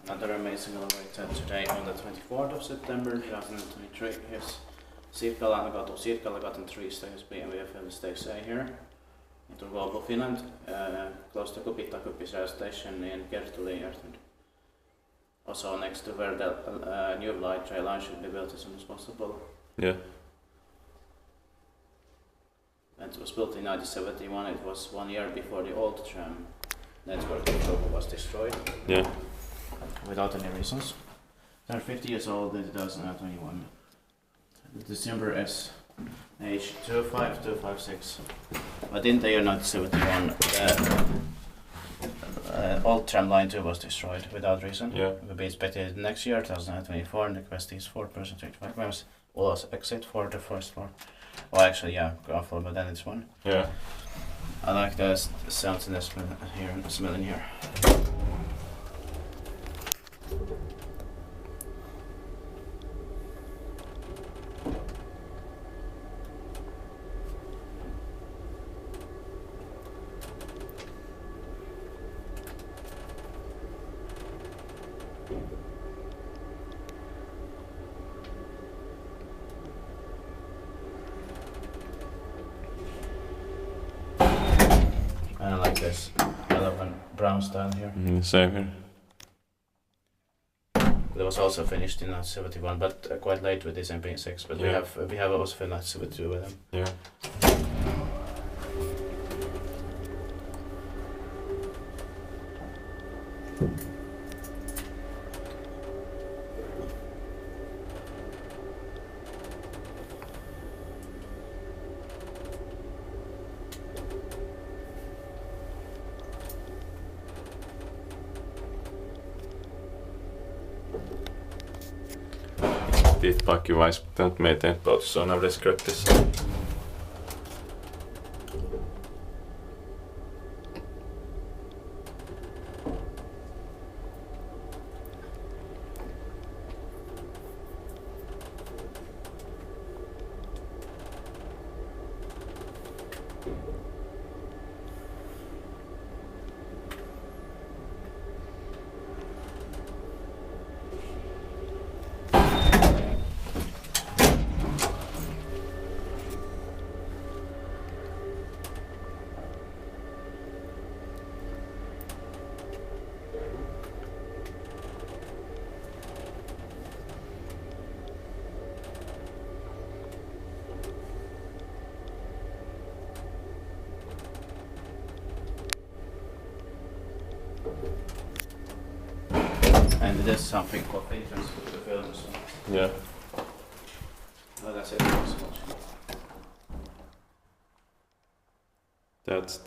Another amazing elevator today on the 24th of September 2023. Here's Sirkkalankatu 3 stays B and we have stage A here in Turku, Finland, close to Kupitakupi station in Kertuli. Also next to where the new light rail line should be built as soon as possible. Yeah. And it was built in 1971. It was 1 year before the old tram network in Turku was destroyed. Yeah. Without any reasons. They're 50 years old in 2021. December S H 25256. But in the year 1971, old tram line 2 was destroyed without reason. Yeah. It will be inspected next year, 2024, and the request is 4.35 grams. ULOS exit for the first floor. Well, actually, yeah, ground floor, but then it's one. Yeah. I like the sounds in the smell in here. I like this yellow and brown style here. Same here. It was also finished in 1971, but quite late with this MP6. But Yeah. we have also finished 1972 with them. Yeah. Tittaakin vai pitänyt meitä eteenpäin, av det skrattis. And there's something called entrance to the film. So. Yeah. Well, that's it. That's